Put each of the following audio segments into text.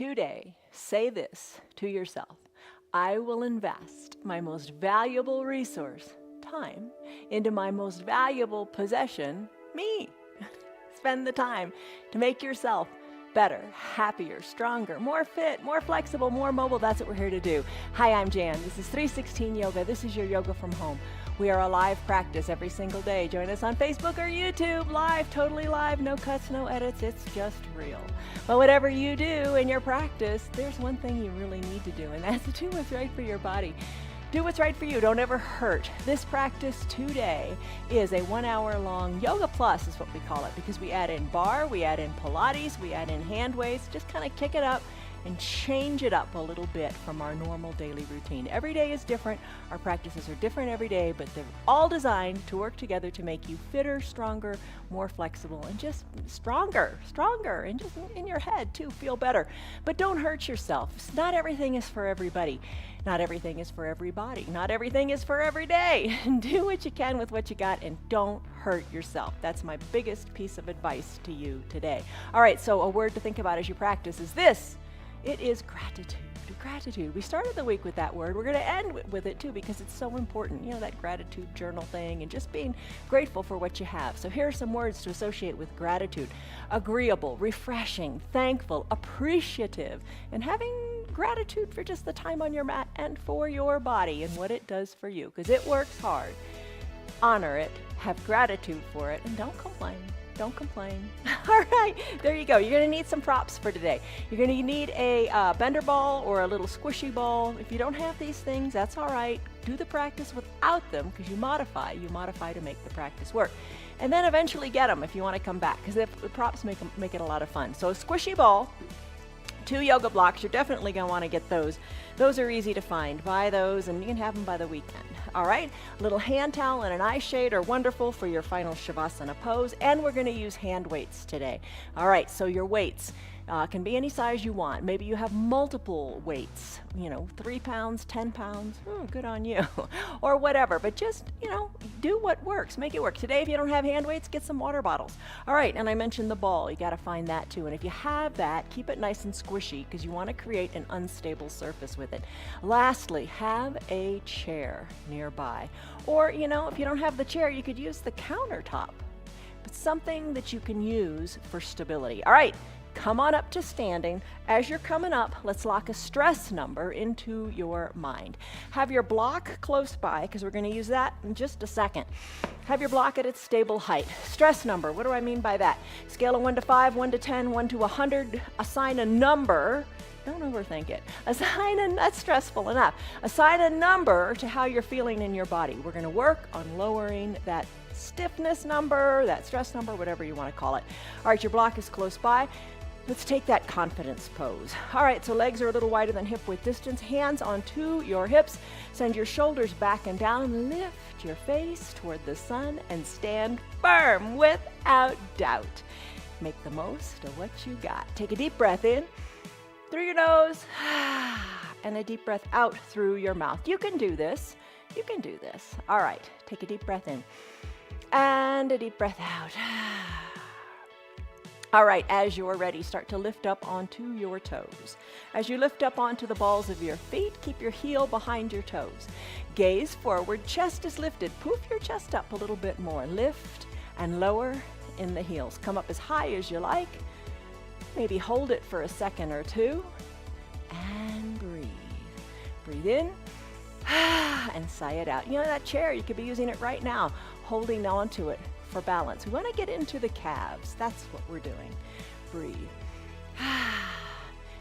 today, say this to yourself: I will invest my most valuable resource, time, into my most valuable possession, me. Spend the time to make yourself better, happier, stronger, more fit, more flexible, more mobile. That's what we're here to do. Hi, I'm Jan. This is 316 Yoga. This is your yoga from home. We are a live practice every single day. Join us on Facebook or YouTube, live, totally live, no cuts, no edits. It's just real. But whatever you do in your practice, there's one thing you really need to do, and that's to do what's right for your body. Do what's right for you. Don't ever hurt. This practice today is a 1 hour long Yoga Plus is what we call it, because we add in Barre, we add in Pilates, we add in hand weights, just kind of kick it up and change it up a little bit from our normal daily routine. Every day is different. Our practices are different every day, but they're all designed to work together to make you fitter, stronger, more flexible, and just stronger, and just in your head too, feel better. But don't hurt yourself. Not everything is for everybody. Not everything is for everybody. Not everything is for every day. Do what you can with what you got and don't hurt yourself. That's my biggest piece of advice to you today. All right, so a word to think about as you practice is this. It is gratitude. Gratitude. We started the week with that word. We're going to end with it too, because it's so important. You know, that gratitude journal thing and just being grateful for what you have. So here are some words to associate with gratitude: agreeable, refreshing, thankful, appreciative, and having gratitude for just the time on your mat and for your body and what it does for you, because it works hard. Honor it, have gratitude for it, and don't complain. Don't complain. All right, there you go. You're going to need some props for today. You're going to need a bender ball or a little squishy ball. If you don't have these things, that's all right. Do the practice without them, because you modify to make the practice work. And then eventually get them if you want to come back, because the props make it a lot of fun. So a squishy ball, 2 yoga blocks, you're definitely going to want to get those. Those are easy to find. Buy those, and you can have them by the weekend. All right, a little hand towel and an eye shade are wonderful for your final Shavasana pose, and we're going to use hand weights today. All right, so your weights can be any size you want. Maybe you have multiple weights, 3 pounds, 10 pounds, good on you, or whatever, but just, do what works, make it work. Today, if you don't have hand weights, get some water bottles. All right, and I mentioned the ball, you gotta find that too, and if you have that, keep it nice and squishy, because you wanna create an unstable surface with it. Lastly, have a chair nearby, or, if you don't have the chair, you could use the countertop, but something that you can use for stability. All right. Come on up to standing. As you're coming up, let's lock a stress number into your mind. Have your block close by, because we're going to use that in just a second. Have your block at its stable height. Stress number, what do I mean by that? Scale of 1 to 5, 1 to 10, 1 to 100. Assign a number. Don't overthink it. That's stressful enough. Assign a number to how you're feeling in your body. We're going to work on lowering that stiffness number, that stress number, whatever you want to call it. All right, your block is close by. Let's take that confidence pose. All right, so legs are a little wider than hip width distance, hands onto your hips. Send your shoulders back and down, lift your face toward the sun, and stand firm without doubt. Make the most of what you got. Take a deep breath in through your nose, and a deep breath out through your mouth. You can do this. You can do this. All right, take a deep breath in, and a deep breath out. All right, as you're ready, start to lift up onto your toes. As you lift up onto the balls of your feet, keep your heel behind your toes. Gaze forward, chest is lifted. Poof your chest up a little bit more. Lift and lower in the heels. Come up as high as you like. Maybe hold it for a second or two. And breathe. Breathe in and sigh it out. That chair, you could be using it right now, holding on to it for balance. We want to get into the calves. That's what we're doing. Breathe.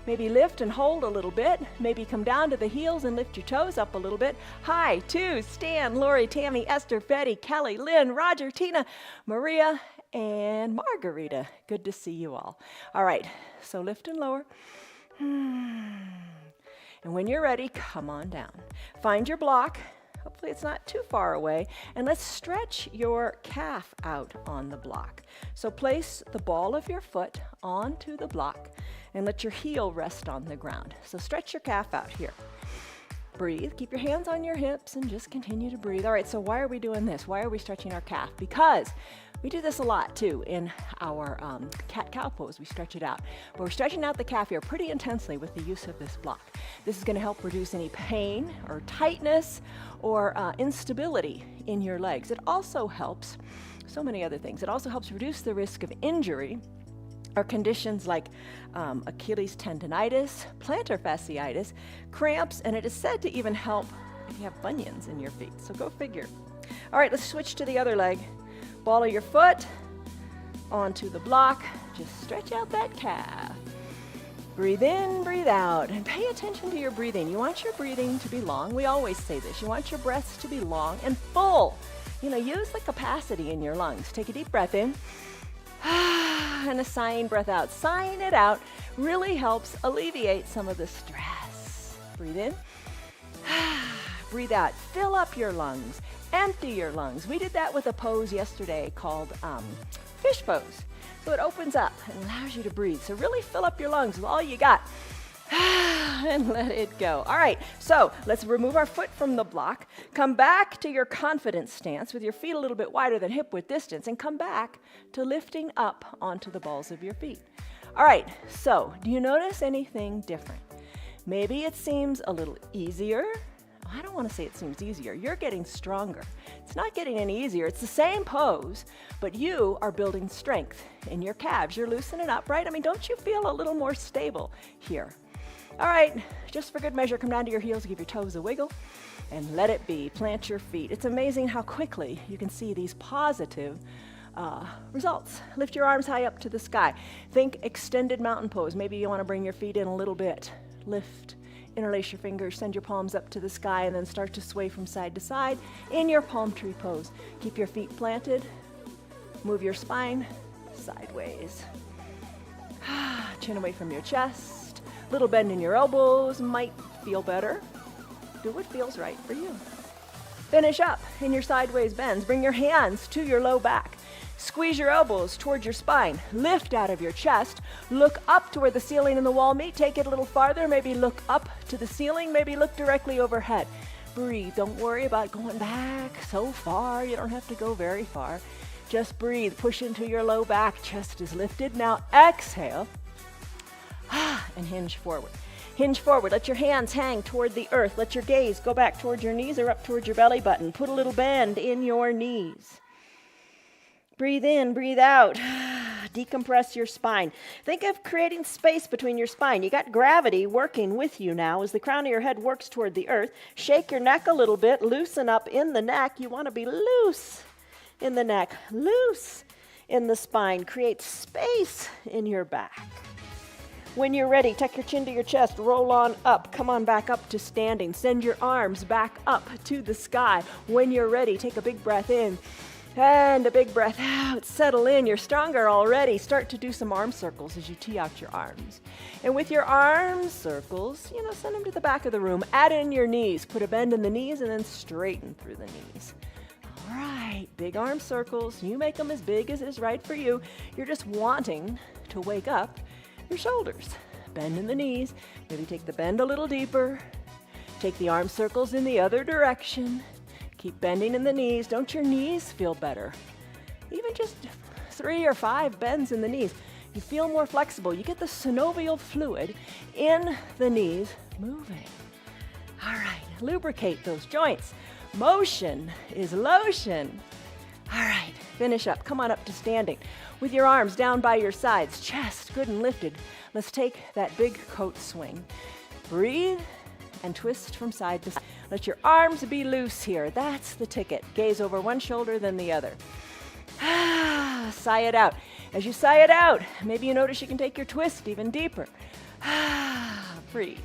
Maybe lift and hold a little bit. Maybe come down to the heels and lift your toes up a little bit. Hi, to Stan, Lori, Tammy, Esther, Betty, Kelly, Lynn, Roger, Tina, Maria, and Margarita. Good to see you all. All right, so lift and lower. And when you're ready, come on down. Find your block. Hopefully it's not too far away. And let's stretch your calf out on the block. So place the ball of your foot onto the block and let your heel rest on the ground. So stretch your calf out here. Breathe. Keep your hands on your hips and just continue to breathe. All right, so why are we doing this? Why are we stretching our calf? Because We do this a lot too in our cat-cow pose. We stretch it out. But we're stretching out the calf here pretty intensely with the use of this block. This is going to help reduce any pain or tightness or instability in your legs. It also helps so many other things. It also helps reduce the risk of injury or conditions like Achilles tendonitis, plantar fasciitis, cramps, and it is said to even help if you have bunions in your feet. So go figure. All right, let's switch to the other leg. Ball of your foot onto the block. Just stretch out that calf. Breathe in, breathe out, and pay attention to your breathing. You want your breathing to be long. We always say this. You want your breaths to be long and full. Use the capacity in your lungs. Take a deep breath in and a sighing breath out. Sighing it out really helps alleviate some of the stress. Breathe in. Breathe out. Fill up your lungs. Empty your lungs. We did that with a pose yesterday called fish pose. So it opens up and allows you to breathe. So really fill up your lungs with all you got. And let it go. All right, so let's remove our foot from the block. Come back to your confidence stance with your feet a little bit wider than hip width distance, and come back to lifting up onto the balls of your feet. All right, so do you notice anything different? Maybe it seems a little easier. I don't want to say it seems easier. You're getting stronger. It's not getting any easier. It's the same pose, but you are building strength in your calves. You're loosening up, right? Don't you feel a little more stable here? All right, just for good measure, come down to your heels, give your toes a wiggle, and let it be. Plant your feet. It's amazing how quickly you can see these positive results. Lift your arms high up to the sky. Think extended mountain pose. Maybe you want to bring your feet in a little bit. Lift. Interlace your fingers, send your palms up to the sky, and then start to sway from side to side in your palm tree pose. Keep your feet planted. Move your spine sideways. Chin away from your chest. Little bend in your elbows might feel better. Do what feels right for you. Finish up in your sideways bends. Bring your hands to your low back. Squeeze your elbows towards your spine. Lift out of your chest. Look up to where the ceiling and the wall meet. Take it a little farther. Maybe look up to the ceiling. Maybe look directly overhead. Breathe. Don't worry about going back so far. You don't have to go very far. Just breathe. Push into your low back. Chest is lifted. Now exhale and hinge forward. Hinge forward. Let your hands hang toward the earth. Let your gaze go back toward your knees or up toward your belly button. Put a little bend in your knees. Breathe in, breathe out. Decompress your spine. Think of creating space between your spine. You got gravity working with you now as the crown of your head works toward the earth. Shake your neck a little bit. Loosen up in the neck. You want to be loose in the neck, loose in the spine. Create space in your back. When you're ready, tuck your chin to your chest, roll on up, come on back up to standing. Send your arms back up to the sky. When you're ready, take a big breath in and a big breath out. Settle in, you're stronger already. Start to do some arm circles as you tee out your arms. And with your arm circles, send them to the back of the room. Add in your knees, put a bend in the knees and then straighten through the knees. All right, big arm circles. You make them as big as is right for you. You're just wanting to wake up your shoulders. Bend in the knees. Maybe take the bend a little deeper. Take the arm circles in the other direction. Keep bending in the knees. Don't your knees feel better? Even just 3 or 5 bends in the knees. You feel more flexible. You get the synovial fluid in the knees moving. All right, lubricate those joints. Motion is lotion. All right, finish up. Come on up to standing. With your arms down by your sides, chest good and lifted. Let's take that big coat swing. Breathe and twist from side to side. Let your arms be loose here. That's the ticket. Gaze over one shoulder, then the other. Sigh it out. As you sigh it out, maybe you notice you can take your twist even deeper. Breathe.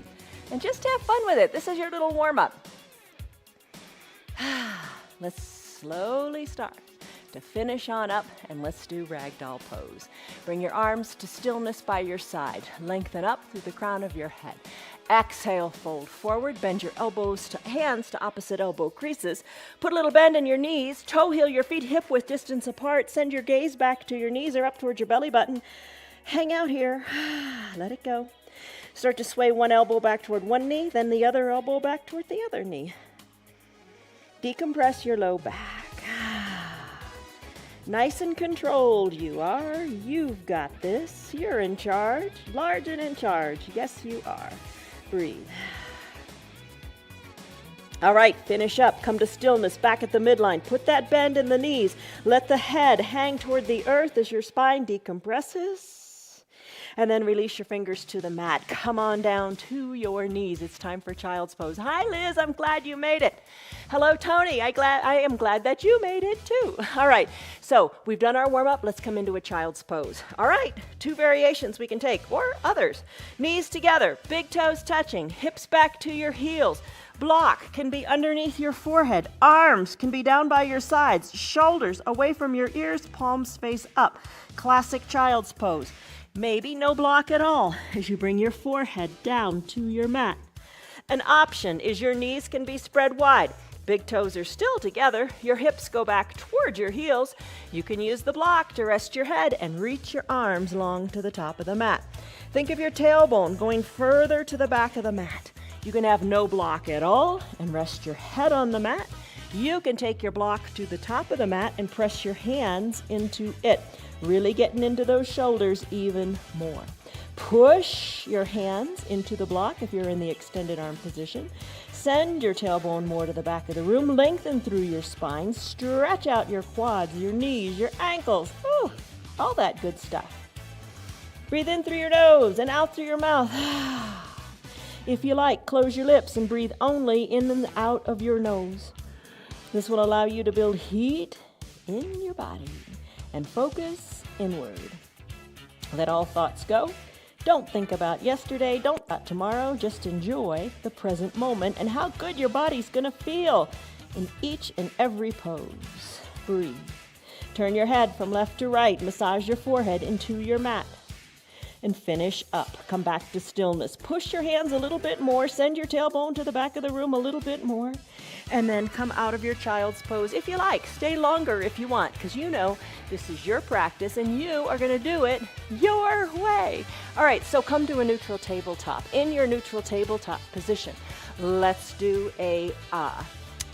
And just have fun with it. This is your little warm-up. Let's slowly start to finish on up, and let's do ragdoll pose. Bring your arms to stillness by your side. Lengthen up through the crown of your head. Exhale, fold forward. Bend your hands to opposite elbow creases. Put a little bend in your knees. Toe heel your feet hip width distance apart. Send your gaze back to your knees or up towards your belly button. Hang out here. Let it go. Start to sway one elbow back toward one knee, then the other elbow back toward the other knee. Decompress your low back. Nice and controlled you are. You've got this. You're in charge. Large and in charge. Yes, you are. Breathe. All right, finish up. Come to stillness, back at the midline. Put that bend in the knees. Let the head hang toward the earth as your spine decompresses. And then release your fingers to the mat. Come on down to your knees. It's time for child's pose. Hi, Liz. I'm glad you made it. Hello, Tony. I am glad that you made it too. All right. So we've done our warm up. Let's come into a child's pose. All right. 2 variations we can take, or others. Knees together, big toes touching, hips back to your heels. Block can be underneath your forehead. Arms can be down by your sides. Shoulders away from your ears. Palms face up. Classic child's pose. Maybe no block at all as you bring your forehead down to your mat. An option is your knees can be spread wide. Big toes are still together. Your hips go back toward your heels. You can use the block to rest your head and reach your arms long to the top of the mat. Think of your tailbone going further to the back of the mat. You can have no block at all and rest your head on the mat. You can take your block to the top of the mat and press your hands into it, really getting into those shoulders even more. Push your hands into the block if you're in the extended arm position. Send your tailbone more to the back of the room. Lengthen through your spine. Stretch out your quads, your knees, your ankles. Whew, all that good stuff. Breathe in through your nose and out through your mouth. If you like, close your lips and breathe only in and out of your nose. This will allow you to build heat in your body and focus inward. Let all thoughts go. Don't think about yesterday. Don't think about tomorrow. Just enjoy the present moment and how good your body's going to feel in each and every pose. Breathe. Turn your head from left to right. Massage your forehead into your mat. And finish up. Come back to stillness. Push your hands a little bit more. Send your tailbone to the back of the room a little bit more. And then come out of your child's pose if you like. Stay longer if you want, because you know this is your practice and you are going to do it your way. All right, so come to a neutral tabletop. In your neutral tabletop position, let's do a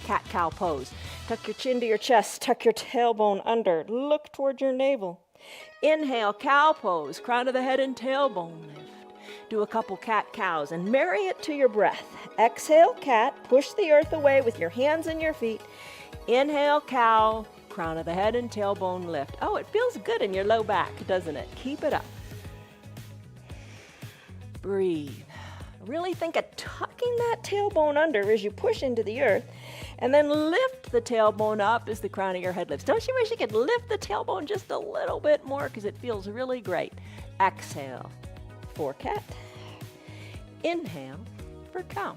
cat-cow pose. Tuck your chin to your chest. Tuck your tailbone under. Look toward your navel. Inhale, cow pose, crown of the head and tailbone lift. Do a couple cat-cows and marry it to your breath. Exhale, cat, push the earth away with your hands and your feet. Inhale, cow, crown of the head and tailbone lift. Oh, it feels good in your low back, doesn't it? Keep it up. Breathe. Really think of tucking that tailbone under as you push into the earth, and then lift the tailbone up as the crown of your head lifts. Don't you wish you could lift the tailbone just a little bit more, because it feels really great. Exhale for cat. Inhale for cow.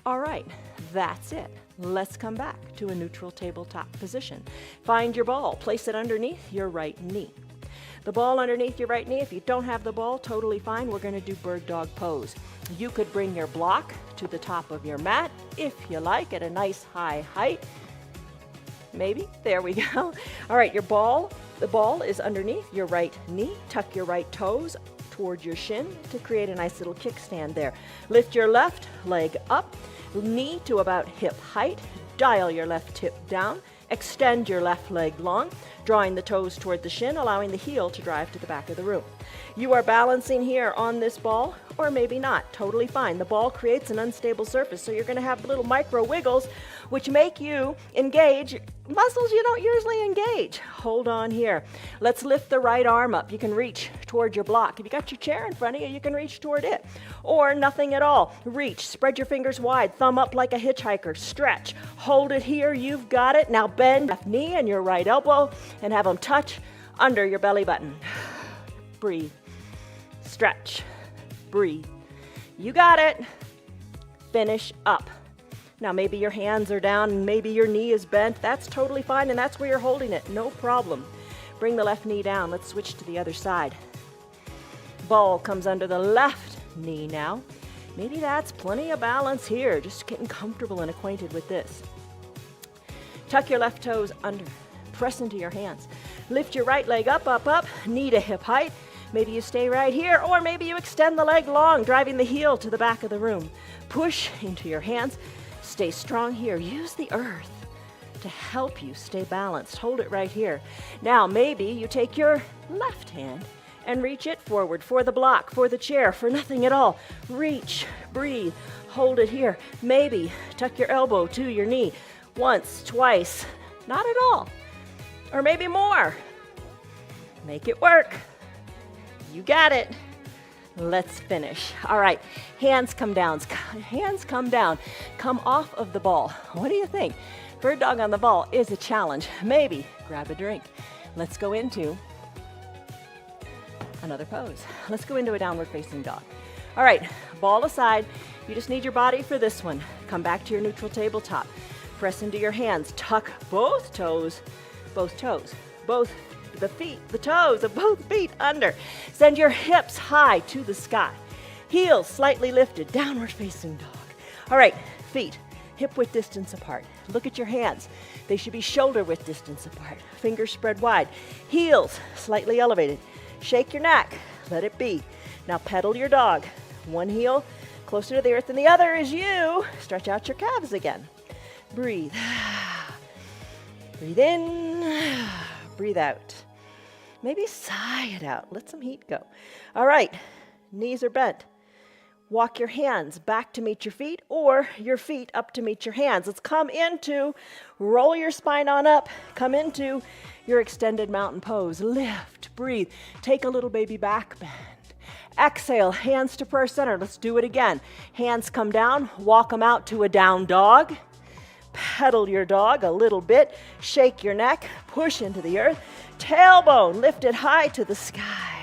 All right, that's it. Let's come back to a neutral tabletop position. Find your ball. Place it underneath your right knee. The ball underneath your right knee. If you don't have the ball, totally fine. We're going to do bird dog pose. You could bring your block to the top of your mat if you like, at a nice high height. Maybe. There we go. All right, the ball is underneath your right knee. Tuck your right toes towards your shin to create a nice little kickstand there. Lift your left leg up, knee to about hip height. Dial your left hip down. Extend your left leg long, drawing the toes toward the shin, allowing the heel to drive to the back of the room. You are balancing here on this ball, or maybe not. Totally fine. The ball creates an unstable surface, so you're going to have little micro wiggles, which make you engage muscles you don't usually engage. Hold on here. Let's lift the right arm up. You can reach toward your block. If you got your chair in front of you, you can reach toward it. Or nothing at all. Reach. Spread your fingers wide. Thumb up like a hitchhiker. Stretch. Hold it here. You've got it. Now bend left knee and your right elbow and have them touch under your belly button. Breathe. Stretch. Breathe. You got it. Finish up. Now maybe your hands are down and maybe your knee is bent. That's totally fine, and that's where you're holding it. No problem. Bring the left knee down. Let's switch to the other side. Ball comes under the left knee now. Maybe that's plenty of balance here. Just getting comfortable and acquainted with this. Tuck your left toes under. Press into your hands. Lift your right leg up, up, up. Knee to hip height. Maybe you stay right here, or maybe you extend the leg long, driving the heel to the back of the room. Push into your hands. Stay strong here. Use the earth to help you stay balanced. Hold it right here. Now, maybe you take your left hand and reach it forward for the block, for the chair, for nothing at all. Reach, breathe, hold it here. Maybe tuck your elbow to your knee once, twice, not at all. Or maybe more. Make it work. You got it. Let's finish. All right, hands come down. Hands come down. Come off of the ball. What do you think? Bird dog on the ball is a challenge. Maybe grab a drink. Let's go into another pose. Let's go into a downward facing dog. All right, ball aside. You just need your body for this one. Come back to your neutral tabletop. Press into your hands. Tuck both toes, both the feet, the toes of both feet under. Send your hips high to the sky. Heels slightly lifted, downward facing dog. All right, feet hip width distance apart. Look at your hands. They should be shoulder width distance apart. Fingers spread wide. Heels slightly elevated. Shake your neck. Let it be. Now pedal your dog. One heel closer to the earth than the other as you stretch out your calves again. Breathe. Breathe in. Breathe out. Maybe sigh it out. Let some heat go. All right. Knees are bent. Walk your hands back to meet your feet or your feet up to meet your hands. Let's come into, roll your spine on up, come into your extended mountain pose. Lift, breathe, take a little baby back bend. Exhale, hands to prayer center. Let's do it again. Hands come down, walk them out to a down dog. Pedal your dog a little bit, shake your neck, push into the earth. Tailbone lifted high to the sky.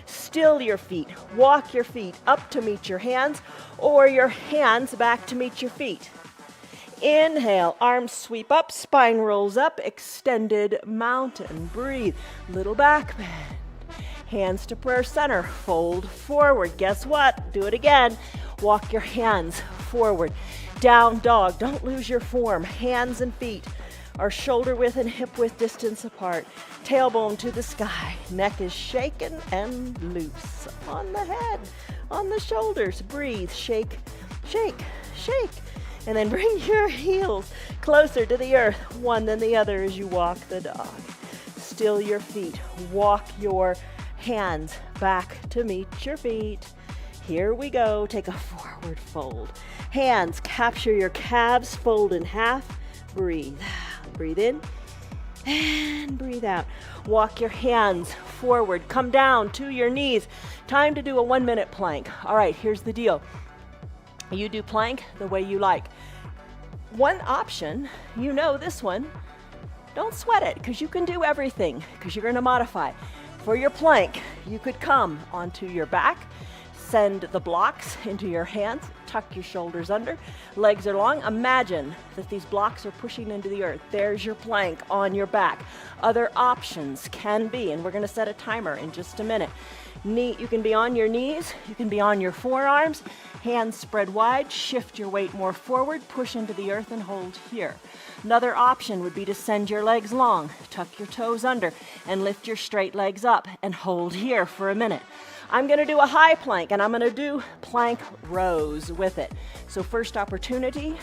Still your feet. Walk your feet up to meet your hands or your hands back to meet your feet. Inhale, arms sweep up, spine rolls up, extended mountain. Breathe, little back bend. Hands to prayer center, fold forward. Guess what? Do it again. Walk your hands forward. Down dog, don't lose your form. Hands and feet are shoulder width and hip width distance apart. Tailbone to the sky. Neck is shaken and loose. On the head, on the shoulders. Breathe, shake, shake, shake. And then bring your heels closer to the earth, one than the other as you walk the dog. Still your feet. Walk your hands back to meet your feet. Here we go. Take a forward fold. Hands capture your calves, fold in half. Breathe. Breathe in and breathe out. Walk your hands forward. Come down to your knees. Time to do a 1-minute plank. All right, here's the deal. You do plank the way you like. One option, you know this one, don't sweat it because you can do everything because you're going to modify. For your plank, you could come onto your back, send the blocks into your hands, tuck your shoulders under, legs are long. Imagine that these blocks are pushing into the earth. There's your plank on your back. Other options can be, and we're going to set a timer in just a minute. You can be on your knees, you can be on your forearms, hands spread wide, shift your weight more forward, push into the earth and hold here. Another option would be to send your legs long, tuck your toes under, and lift your straight legs up and hold here for a minute. I'm going to do a high plank, and I'm going to do plank rows with it. So first opportunity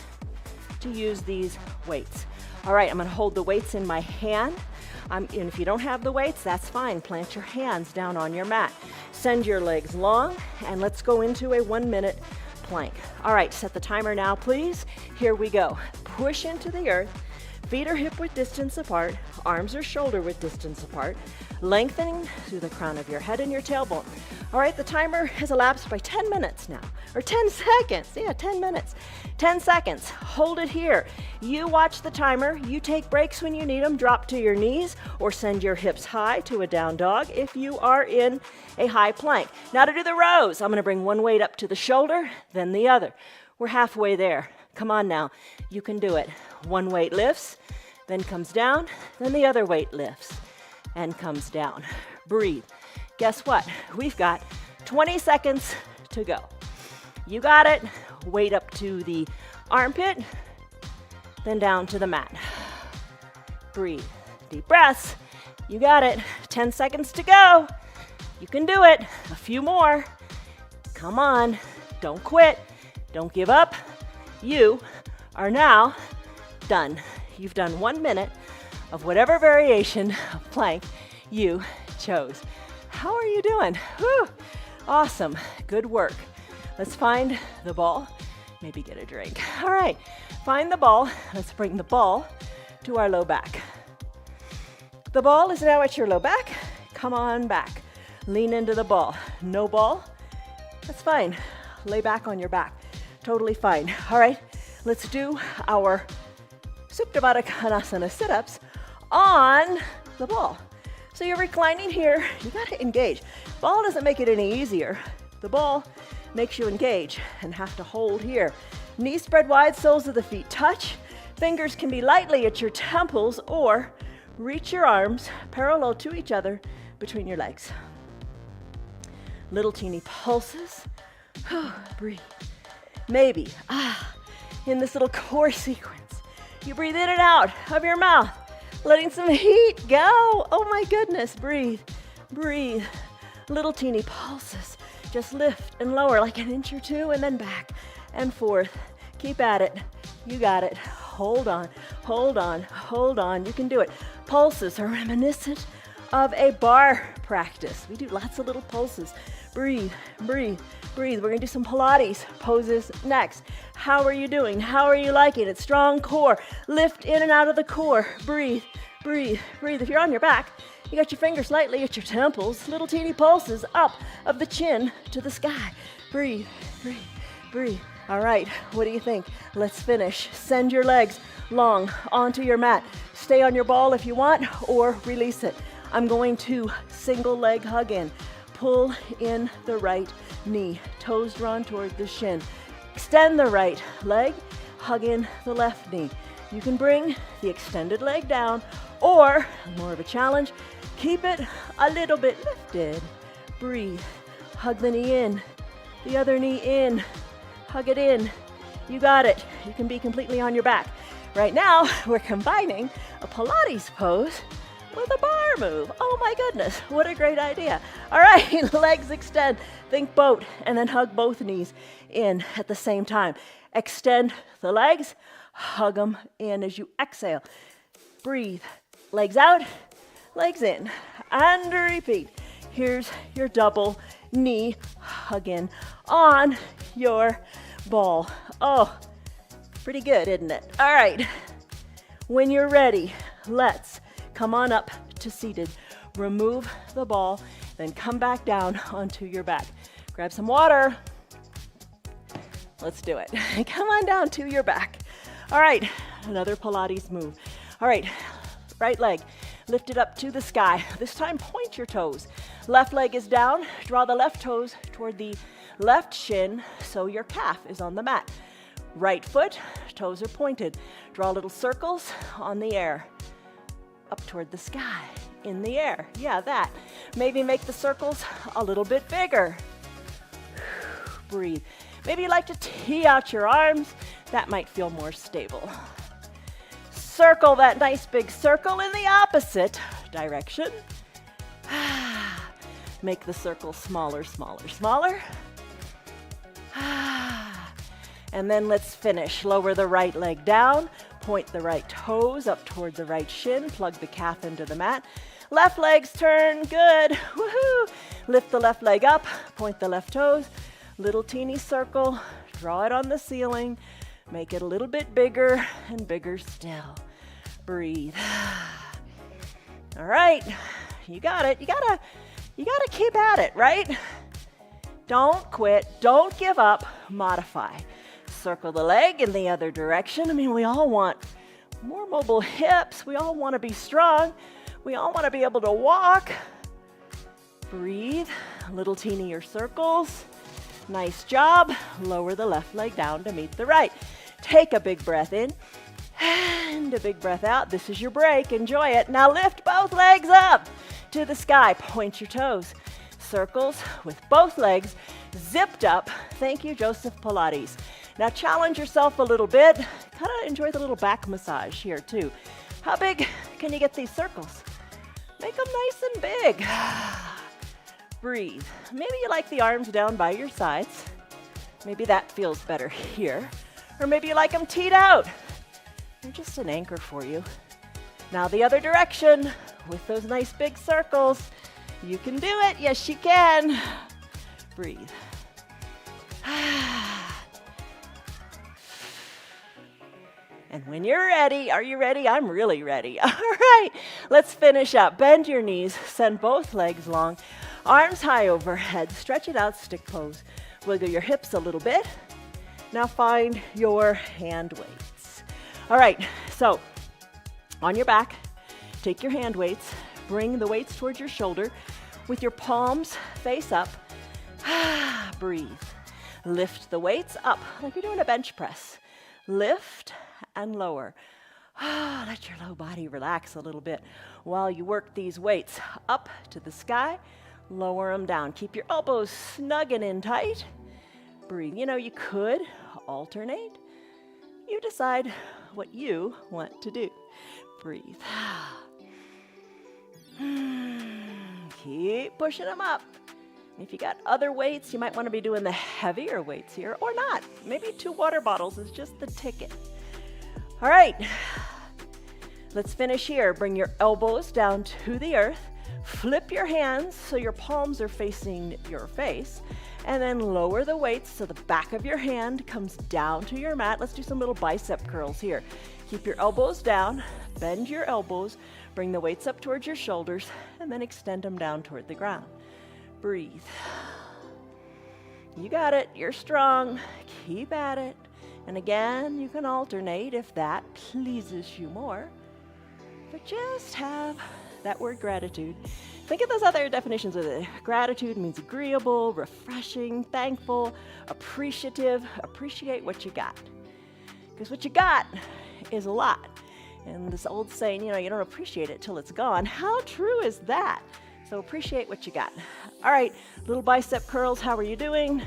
to use these weights. All right, I'm going to hold the weights in my hand. And if you don't have the weights, that's fine. Plant your hands down on your mat. Send your legs long, and let's go into a 1-minute plank. All right, set the timer now, please. Here we go. Push into the earth. Feet are hip width distance apart. Arms are shoulder width distance apart. Lengthening through the crown of your head and your tailbone. All right, the timer has elapsed by 10 minutes now, or 10 seconds. Yeah, 10 minutes. 10 seconds. Hold it here. You watch the timer. You take breaks when you need them. Drop to your knees or send your hips high to a down dog if you are in a high plank. Now to do the rows, I'm going to bring one weight up to the shoulder, then the other. We're halfway there. Come on now. You can do it. One weight lifts, then comes down, then the other weight lifts and comes down. Breathe. Guess what? We've got 20 seconds to go. You got it. Weight up to the armpit, then down to the mat. Breathe. Deep breaths. You got it. 10 seconds to go. You can do it. A few more. Come on. Don't quit. Don't give up. You are now done. You've done 1 minute of whatever variation of plank you chose. How are you doing? Whew. Awesome. Good work. Let's find the ball. Maybe get a drink. All right. Find the ball. Let's bring the ball to our low back. The ball is now at your low back. Come on back. Lean into the ball. No ball? That's fine. Lay back on your back. Totally fine. All right. Let's do our Supta Baddha Konasana sit-ups on the ball. So you're reclining here. You got to engage. Ball doesn't make it any easier. The ball makes you engage and have to hold here. Knees spread wide, soles of the feet touch. Fingers can be lightly at your temples or reach your arms parallel to each other between your legs. Little teeny pulses. Breathe. Maybe, in this little core sequence, you breathe in and out of your mouth, letting some heat go. Oh my goodness, breathe, breathe. Little teeny pulses. Just lift and lower like an inch or two and then back and forth. Keep at it. You got it. Hold on, hold on, hold on. You can do it. Pulses are reminiscent of a bar practice. We do lots of little pulses. Breathe, breathe, breathe. We're gonna do some Pilates poses next. How are you doing? How are you liking it? Strong core. Lift in and out of the core. Breathe, breathe, breathe. If you're on your back, you got your fingers lightly at your temples. Little teeny pulses up of the chin to the sky. Breathe, breathe, breathe. All right, what do you think? Let's finish. Send your legs long onto your mat. Stay on your ball if you want, or release it. I'm going to single leg hug in. Pull in the right knee, toes drawn toward the shin. Extend the right leg, hug in the left knee. You can bring the extended leg down, or, more of a challenge, keep it a little bit lifted. Breathe, hug the knee in, the other knee in, hug it in. You got it. You can be completely on your back. Right now, we're combining a Pilates pose with a bar move. Oh my goodness, what a great idea. All right, legs extend, think boat, and then hug both knees in at the same time. Extend the legs, hug them in as you exhale. Breathe, legs out, legs in, and repeat. Here's your double knee hug in on your ball. Oh, pretty good, isn't it? All right, when you're ready, let's come on up to seated. Remove the ball, then come back down onto your back. Grab some water. Let's do it. Come on down to your back. All right, another Pilates move. All right, right leg lifted up to the sky. This time, point your toes. Left leg is down. Draw the left toes toward the left shin so your calf is on the mat. Right foot, toes are pointed. Draw little circles on the air. Up toward the sky, in the air. Yeah, that. Maybe make the circles a little bit bigger. Breathe. Maybe you like to tee out your arms. That might feel more stable. Circle that nice big circle in the opposite direction. Make the circle smaller, smaller, smaller. And then let's finish. Lower the right leg down. Point the right toes up toward the right shin. Plug the calf into the mat. Left legs turn. Good. Woohoo! Lift the left leg up. Point the left toes. Little teeny circle. Draw it on the ceiling. Make it a little bit bigger and bigger still. Breathe. All right. You got it. You gotta keep at it, right? Don't quit. Don't give up. Modify. Circle the leg in the other direction. I mean, we all want more mobile hips. We all want to be strong. We all want to be able to walk. Breathe. Little teenier circles. Nice job. Lower the left leg down to meet the right. Take a big breath in and a big breath out. This is your break. Enjoy it. Now lift both legs up to the sky. Point your toes. Circles with both legs zipped up. Thank you, Joseph Pilates. Now challenge yourself a little bit. Kind of enjoy the little back massage here too. How big can you get these circles? Make them nice and big. Breathe. Maybe you like the arms down by your sides. Maybe that feels better here. Or maybe you like them teed out. They're just an anchor for you. Now the other direction with those nice big circles. You can do it. Yes, you can. Breathe. And when you're ready, are you ready? I'm really ready. All right, let's finish up. Bend your knees, send both legs long, arms high overhead, stretch it out, stick pose. Wiggle your hips a little bit. Now find your hand weights. All right, so on your back, take your hand weights, bring the weights towards your shoulder with your palms face up. Breathe. Lift the weights up like you're doing a bench press. Lift and lower. Let your low body relax a little bit while you work these weights up to the sky. Lower them down. Keep your elbows snug and in tight. Breathe. You know, you could alternate. You decide what you want to do. Breathe. Keep pushing them up. If you got other weights, you might want to be doing the heavier weights here, or not. Maybe 2 water bottles is just the ticket. All right, let's finish here. Bring your elbows down to the earth. Flip your hands so your palms are facing your face, and then lower the weights so the back of your hand comes down to your mat. Let's do some little bicep curls here. Keep your elbows down, bend your elbows, bring the weights up towards your shoulders, and then extend them down toward the ground. Breathe. You got it. You're strong. Keep at it. And again, you can alternate if that pleases you more. But just have that word gratitude. Think of those other definitions of it. Gratitude means agreeable, refreshing, thankful, appreciative. Appreciate what you got. Because what you got is a lot. And this old saying, you know, you don't appreciate it till it's gone. How true is that? So appreciate what you got. All right, little bicep curls. How are you doing?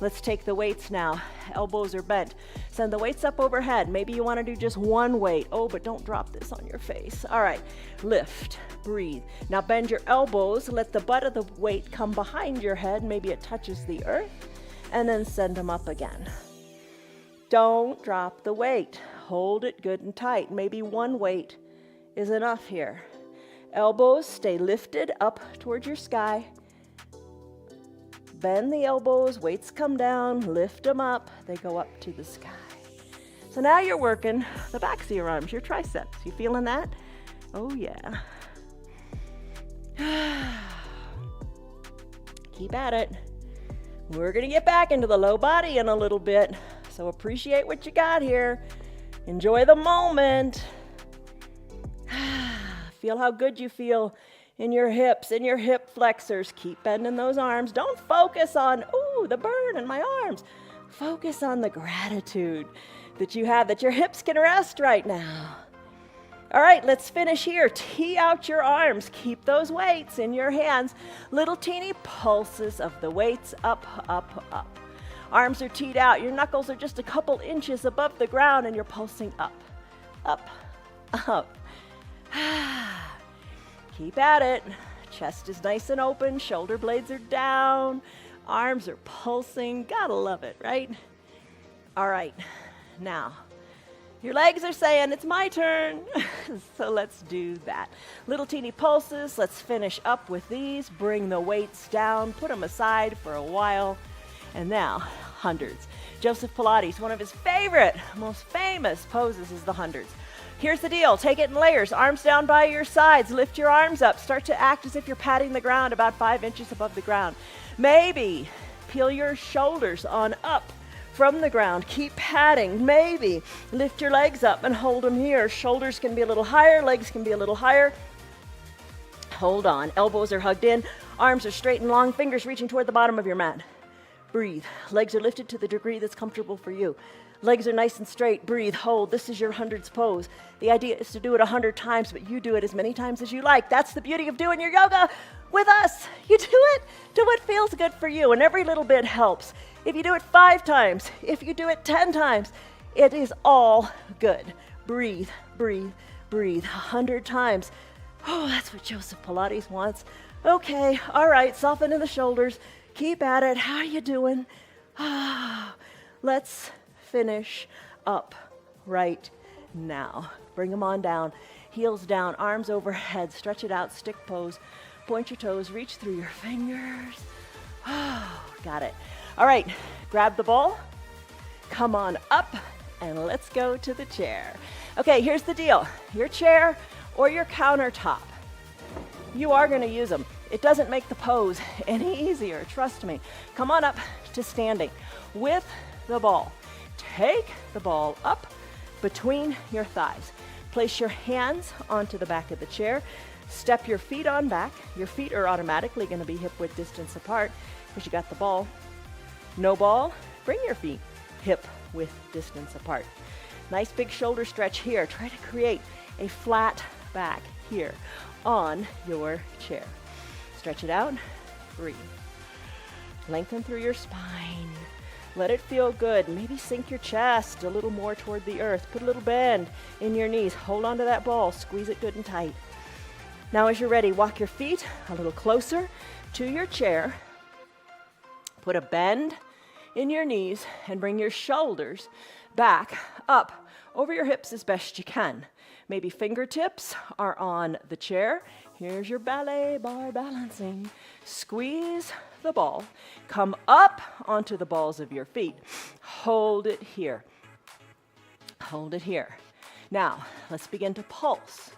Let's take the weights now. Elbows are bent. Send the weights up overhead. Maybe you want to do just one weight. Oh, but don't drop this on your face. All right, lift, breathe. Now bend your elbows. Let the butt of the weight come behind your head. Maybe it touches the earth. And then send them up again. Don't drop the weight. Hold it good and tight. Maybe one weight is enough here. Elbows stay lifted up towards your sky. Bend the elbows, weights come down, lift them up, they go up to the sky. So now you're working the backs of your arms, your triceps. You feeling that? Oh yeah. Keep at it. We're gonna get back into the low body in a little bit, so appreciate what you got here. Enjoy the moment. Feel how good you feel in your hips, in your hip flexors. Keep bending those arms. Don't focus on, ooh, the burn in my arms. Focus on the gratitude that you have, that your hips can rest right now. All right, let's finish here. Tee out your arms. Keep those weights in your hands. Little teeny pulses of the weights up, up, up. Arms are teed out. Your knuckles are just a couple inches above the ground and you're pulsing up, up, up. Keep at it. Chest is nice and open. Shoulder blades are down. Arms are pulsing. Gotta love it, right? All right. Now, your legs are saying, it's my turn. So let's do that. Little teeny pulses. Let's finish up with these. Bring the weights down. Put them aside for a while. And now, hundreds. Joseph Pilates, one of his favorite, most famous poses is the hundreds. Here's the deal. Take it in layers. Arms down by your sides. Lift your arms up. Start to act as if you're patting the ground about 5 inches above the ground. Maybe peel your shoulders on up from the ground. Keep patting. Maybe lift your legs up and hold them here. Shoulders can be a little higher. Legs can be a little higher. Hold on. Elbows are hugged in. Arms are straight and long. Fingers reaching toward the bottom of your mat. Breathe. Legs are lifted to the degree that's comfortable for you. Legs are nice and straight. Breathe, hold. This is your hundreds pose. The idea is to do it 100 times, but you do it as many times as you like. That's the beauty of doing your yoga with us. You do it to what feels good for you, and every little bit helps. If you do it 5 times, if you do it 10 times, it is all good. Breathe, breathe, breathe. 100 times. Oh, that's what Joseph Pilates wants. Okay, all right, soften in the shoulders. Keep at it. How are you doing? Let's finish up right Now, bring them on down. Heels down, arms overhead. Stretch it out, stick pose. Point your toes, reach through your fingers. Oh, got it. All right, grab the ball. Come on up, and let's go to the chair. Okay, here's the deal. Your chair or your countertop, you are going to use them. It doesn't make the pose any easier, trust me. Come on up to standing with the ball. Take the ball up between your thighs. Place your hands onto the back of the chair. Step your feet on back. Your feet are automatically going to be hip-width distance apart because you got the ball. No ball, bring your feet hip-width distance apart. Nice big shoulder stretch here. Try to create a flat back here on your chair. Stretch it out, breathe. Lengthen through your spine. Let it feel good. Maybe sink your chest a little more toward the earth. Put a little bend in your knees. Hold on to that ball. Squeeze it good and tight. Now as you're ready, walk your feet a little closer to your chair. Put a bend in your knees and bring your shoulders back up over your hips as best you can. Maybe fingertips are on the chair. Here's your ballet bar balancing. Squeeze the ball. Come up onto the balls of your feet. Hold it here. Hold it here. Now, let's begin to pulse.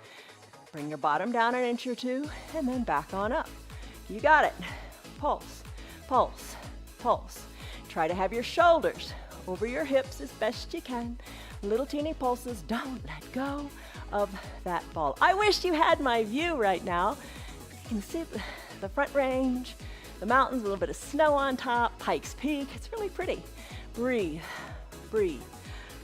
Bring your bottom down an inch or two and then back on up. You got it. Pulse, pulse, pulse. Try to have your shoulders over your hips as best you can. Little teeny pulses. Don't let go of that ball. I wish you had my view right now. You can see the front range, the mountains, a little bit of snow on top, Pikes Peak. It's really pretty. Breathe, breathe,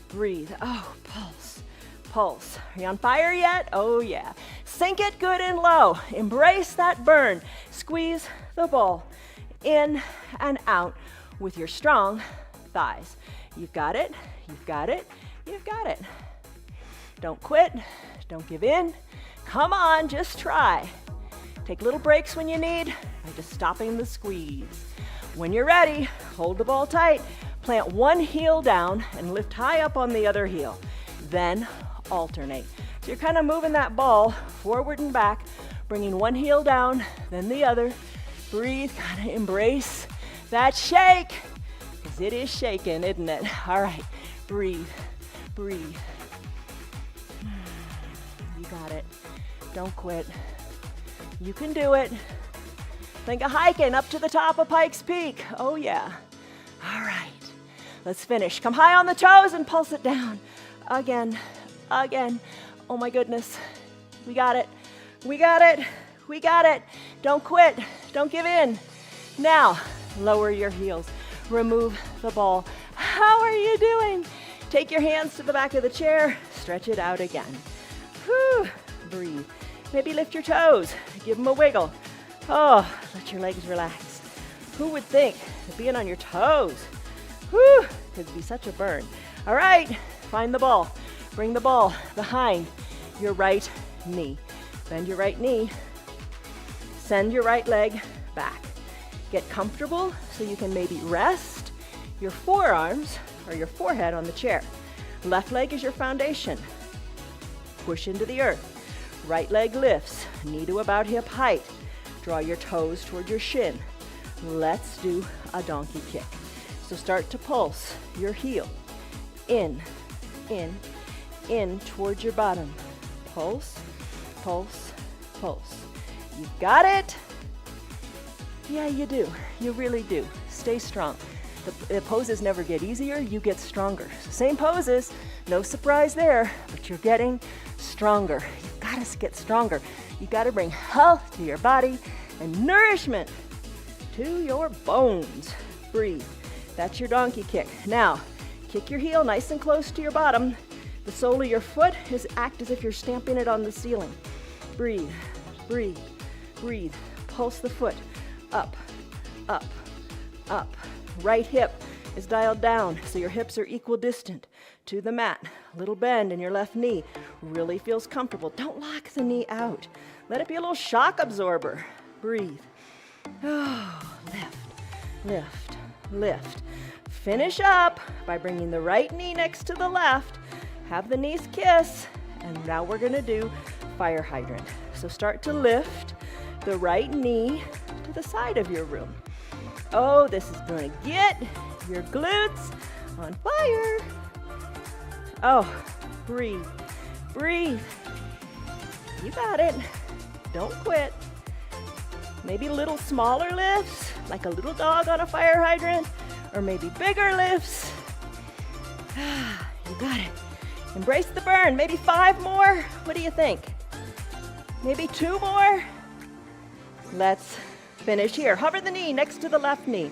breathe. Oh, pulse, pulse. Are you on fire yet? Oh yeah. Sink it good and low. Embrace that burn. Squeeze the ball in and out with your strong thighs. You've got it, you've got it, you've got it. Don't quit, don't give in. Come on, just try. Take little breaks when you need by just stopping the squeeze. When you're ready, hold the ball tight, plant one heel down and lift high up on the other heel. Then alternate. So you're kind of moving that ball forward and back, bringing one heel down, then the other. Breathe, kind of embrace that shake, because it is shaking, isn't it? All right, breathe, breathe. You got it. Don't quit. You can do it. Think of hiking up to the top of Pikes Peak. Oh yeah. All right. Let's finish. Come high on the toes and pulse it down. Again, again. Oh my goodness. We got it. We got it. We got it. Don't quit. Don't give in. Now, lower your heels. Remove the ball. How are you doing? Take your hands to the back of the chair. Stretch it out again. Whew. Breathe. Maybe lift your toes. Give them a wiggle. Oh, let your legs relax. Who would think that being on your toes, whew, could be such a burn. All right, find the ball. Bring the ball behind your right knee. Bend your right knee. Send your right leg back. Get comfortable so you can maybe rest your forearms or your forehead on the chair. Left leg is your foundation. Push into the earth. Right leg lifts, knee to about hip height. Draw your toes toward your shin. Let's do a donkey kick. So start to pulse your heel. In towards your bottom. Pulse, pulse, pulse. You got it? Yeah, you do. You really do. Stay strong. The poses never get easier, you get stronger. So same poses, no surprise there, but you're getting stronger. You've got to get stronger. You've got to bring health to your body and nourishment to your bones. Breathe. That's your donkey kick. Now, kick your heel nice and close to your bottom. The sole of your foot act as if you're stamping it on the ceiling. Breathe, breathe, breathe. Pulse the foot. Up, up, up. Right hip is dialed down so your hips are equidistant to the mat. A little bend in your left knee. Really feels comfortable. Don't lock the knee out. Let it be a little shock absorber. Breathe. Oh, lift, lift, lift. Finish up by bringing the right knee next to the left. Have the knees kiss. And now we're gonna do fire hydrant. So start to lift the right knee to the side of your room. Oh, this is gonna get your glutes on fire. Oh, breathe, breathe. You got it. Don't quit. Maybe little smaller lifts, like a little dog on a fire hydrant, or maybe bigger lifts. You got it. Embrace the burn. Maybe 5 more. What do you think? Maybe 2 more? Let's finish here. Hover the knee next to the left knee.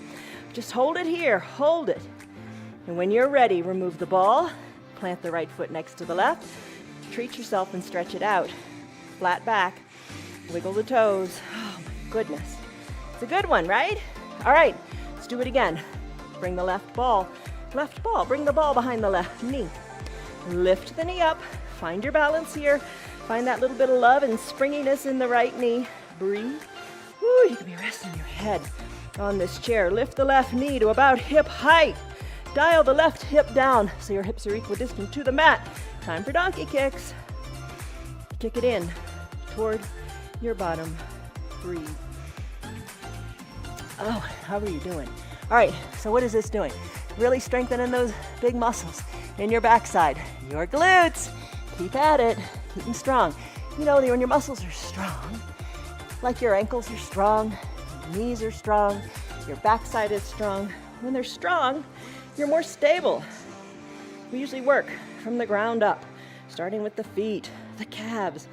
Just hold it here. Hold it. And when you're ready, remove the ball. Plant the right foot next to the left. Treat yourself and stretch it out. Flat back. Wiggle the toes. Oh my goodness. It's a good one, right? All right, let's do it again. Bring the left ball. Left ball. Bring the ball behind the left knee. Lift the knee up. Find your balance here. Find that little bit of love and springiness in the right knee. Breathe. Woo, you can be resting your head on this chair. Lift the left knee to about hip height. Dial the left hip down so your hips are equidistant to the mat. Time for donkey kicks. Kick it in toward your bottom. Breathe. Oh, how are you doing? All right, so what is this doing? Really strengthening those big muscles in your backside, your glutes. Keep at it, keep them strong. You know, when your muscles are strong, like your ankles are strong, your knees are strong, your backside is strong. When they're strong, you're more stable. We usually work from the ground up, starting with the feet, the calves,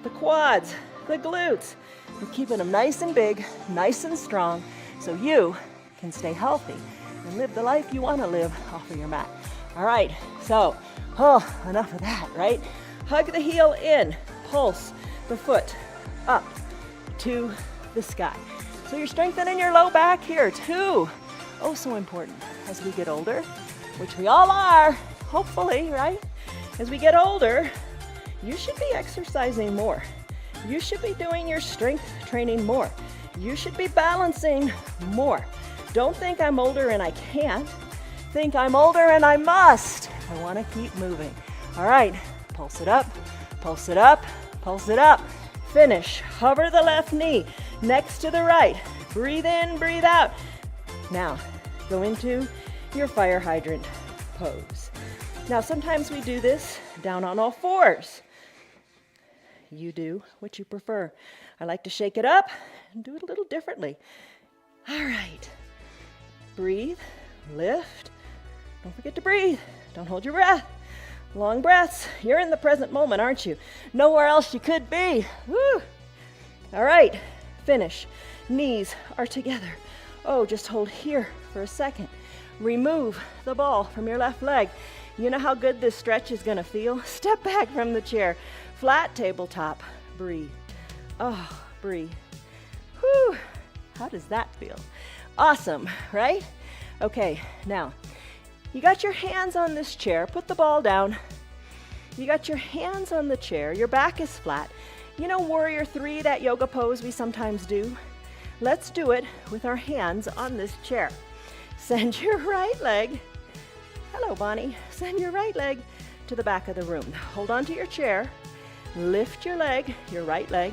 the quads, the glutes, and keeping them nice and big, nice and strong, so you can stay healthy and live the life you want to live off of your mat. All right, so, enough of that, right? Hug the heel in, pulse the foot up to the sky. So you're strengthening your low back here too. Oh, so important as we get older, which we all are, hopefully, right? As we get older, you should be exercising more. You should be doing your strength training more. You should be balancing more. Don't think I'm older and I can't. Think I'm older and I must. I want to keep moving. All right, pulse it up, pulse it up, pulse it up. Finish. Hover the left knee next to the right. Breathe in, breathe out. Now, go into your fire hydrant pose. Now, sometimes we do this down on all fours. You do what you prefer. I like to shake it up and do it a little differently. All right. Breathe, lift. Don't forget to breathe. Don't hold your breath. Long breaths. You're in the present moment, aren't you? Nowhere else you could be. Woo! All right. Finish. Knees are together. Oh, just hold here for a second. Remove the ball from your left leg. You know how good this stretch is going to feel? Step back from the chair. Flat tabletop. Breathe. Oh, breathe. Whew. How does that feel? Awesome, right? Okay, now, you got your hands on this chair. Put the ball down. You got your hands on the chair. Your back is flat. You know Warrior 3, that yoga pose we sometimes do? Let's do it with our hands on this chair. Send your right leg. Hello, Bonnie. Send your right leg to the back of the room. Hold on to your chair. Lift your leg, your right leg.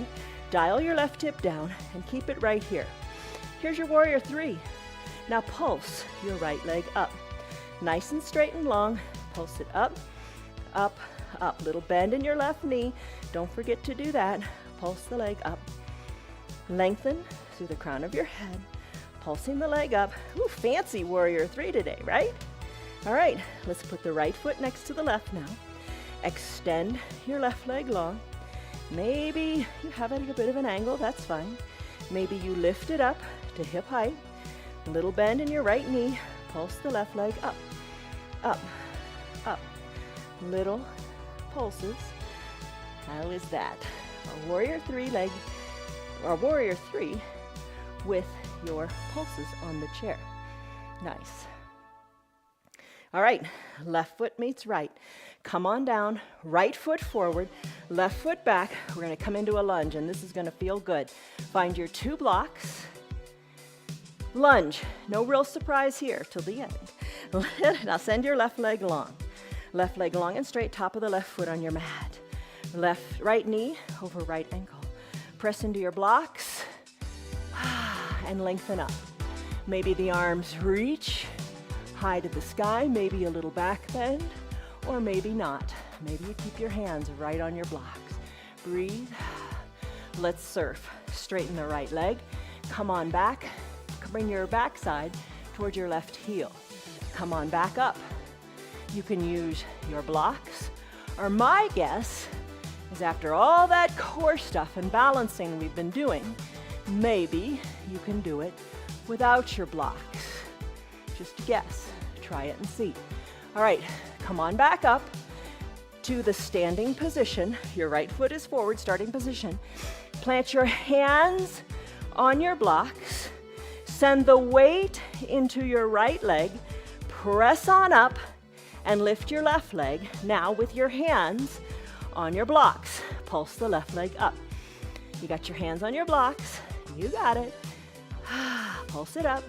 Dial your left hip down and keep it right here. Here's your Warrior 3. Now pulse your right leg up. Nice and straight and long. Pulse it up, up, up. Little bend in your left knee. Don't forget to do that. Pulse the leg up. Lengthen through the crown of your head. Pulsing the leg up. Ooh, fancy Warrior 3 today, right? All right, let's put the right foot next to the left now. Extend your left leg long. Maybe you have it at a bit of an angle, that's fine. Maybe you lift it up to hip height. A little bend in your right knee. Pulse the left leg up, up, up. Little pulses. How is that? A Warrior 3 leg, or Warrior 3 with your pulses on the chair. Nice. All right, left foot meets right. Come on down, right foot forward, left foot back. We're gonna come into a lunge, and this is gonna feel good. Find your 2 blocks. Lunge, no real surprise here till the end. Now send your left leg long. Left leg long and straight, top of the left foot on your mat. Right knee over right ankle. Press into your blocks and lengthen up. Maybe the arms reach high to the sky, maybe a little back bend, or maybe not. Maybe you keep your hands right on your blocks. Breathe. Let's surf. Straighten the right leg. Come on back. Bring your backside towards your left heel. Come on back up. You can use your blocks, or my guess is after all that core stuff and balancing we've been doing, maybe you can do it without your blocks. Just a guess. Try it and see. All right, come on back up to the standing position. Your right foot is forward, starting position. Plant your hands on your blocks. Send the weight into your right leg. Press on up and lift your left leg. Now with your hands on your blocks, pulse the left leg up. You got your hands on your blocks. You got it. Pulse it up.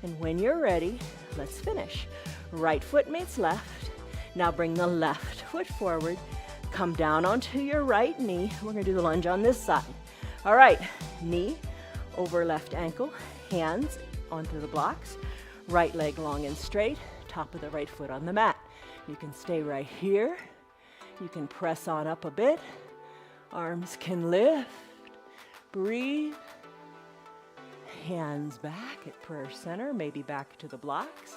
And when you're ready, let's finish. Right foot meets left. Now bring the left foot forward. Come down onto your right knee. We're going to do the lunge on this side. All right, knee over left ankle, hands onto the blocks. Right leg long and straight, top of the right foot on the mat. You can stay right here. You can press on up a bit. Arms can lift. Breathe. Hands back at prayer center, maybe back to the blocks.